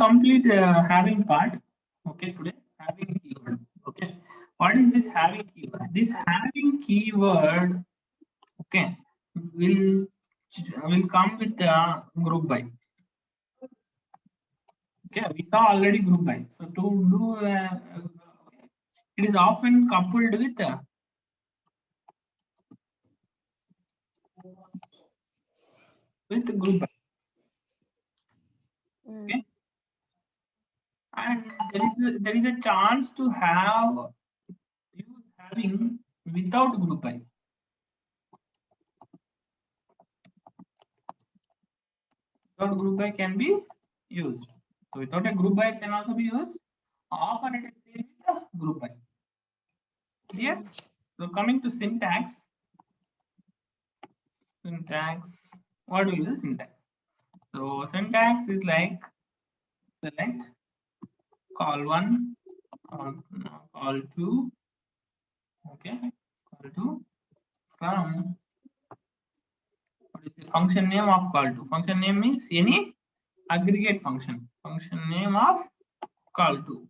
complete having part. Okay, today having keyword. Okay, what is this having keyword? This having keyword, okay, will come with group by. Okay, we saw already group by. So to do, it is often coupled with group by. Okay, and there is a chance to use having without group by. Without group by can be used. So without a group by can also be used. Often it is seen with a group by. Clear? So coming to syntax. Syntax. What do you use syntax? So syntax is like select, call one, call two, okay, call two from what is the function name of call to? Function name means any aggregate function. Function name of call to.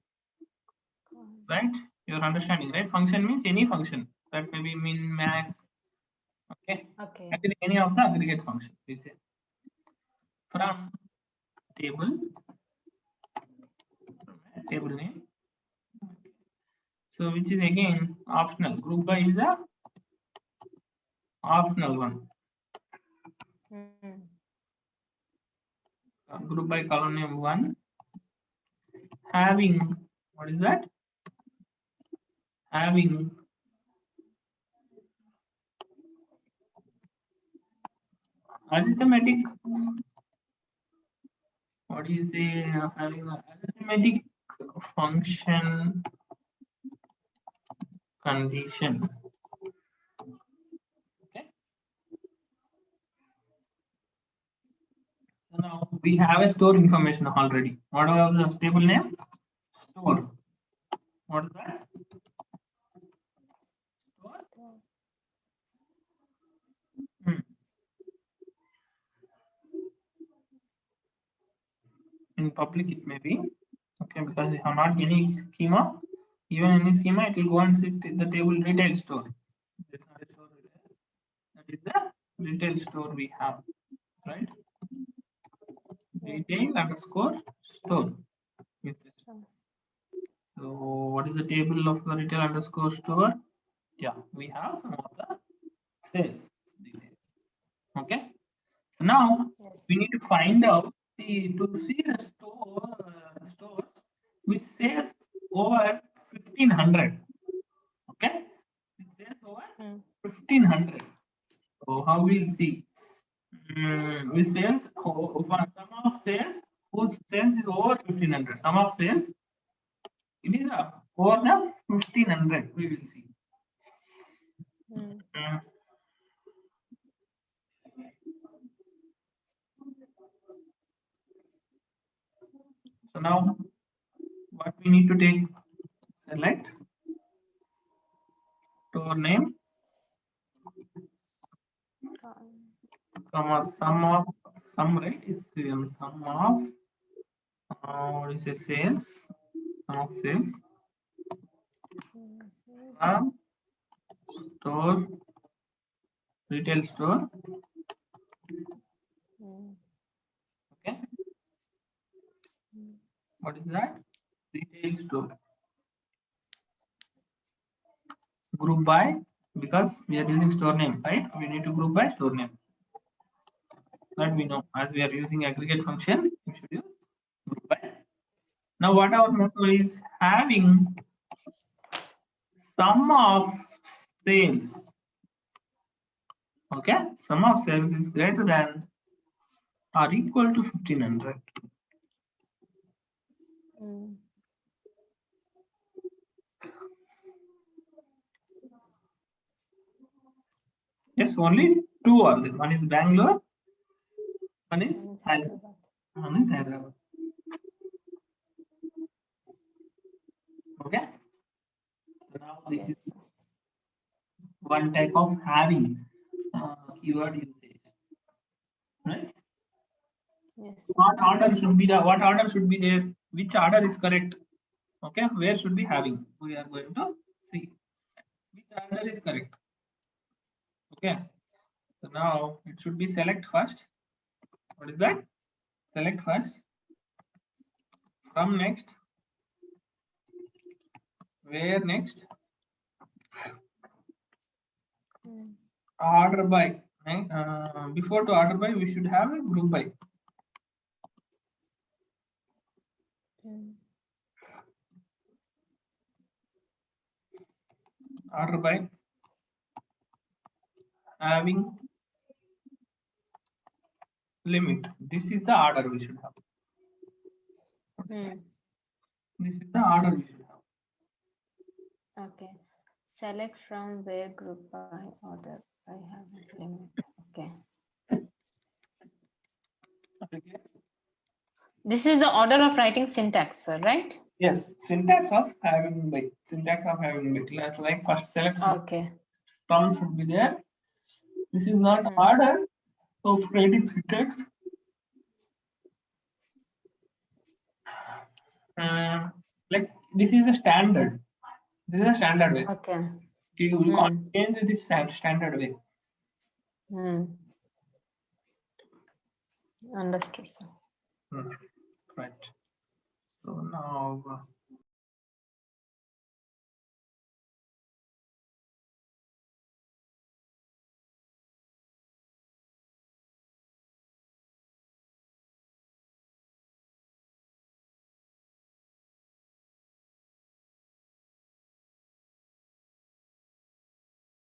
Right? You're understanding, right? Function means any function. That may be min, max. Okay. Actually, any of the aggregate function. We say from table name. So which is again optional. Group by is the optional one. Group by column name one. Having, what is that? Having arithmetic. What do you say? Having an arithmetic function condition. Okay. So now we have a store information already. What was the table name? Store. What is that? Store. In public it may be, okay, because you have not any schema. Even any schema, it will go and sit in the table retail store. That's not a store. That is the retail store we have, right? Retail underscore store. So what is the table of the retail underscore store? Yeah, we have some of the sales details. Okay. So now we need to find out to see the stores which sales over 1500. Okay, it says over 1500. So how we'll see? Which sales sum of sales whose sales is over 1500. Sum of sales it is over the 1500. We will see. So now what we need to take? Select store name, comma sum, right? Is sum of what is a sales? Sum of sales from store, retail store. Okay. What is that? Retail store. Group by, because we are using store name, right? We need to group by store name. That we know, as we are using aggregate function, we should use group by. Now what our motto is? Having sum of sales. Okay, sum of sales is greater than or equal to 1500. Yes, only two are there. One is Bangalore, one is Hyderabad. One is Hyderabad. Okay. So now this is one type of having keyword usage, right? Yes. What order should be there? Which order is correct? Okay, where should be having? We are going to see which order is correct. Okay, so now it should be select first. What is that? Select first. From next. Where next? Order by. Right? Before to order by, we should have a group by. Order by having limit. This is the order we should have. This is the order we should have. Okay. Select from where group by order I have a limit. Okay. Okay. This is the order of writing syntax, sir, right? Yes, syntax of having by. Syntax of having by. Let's like first select. Okay. From should be there. This is not order of writing syntax. Like this is a standard. This is a standard way. Okay. You can't change this standard way. Understood, sir. Right. So now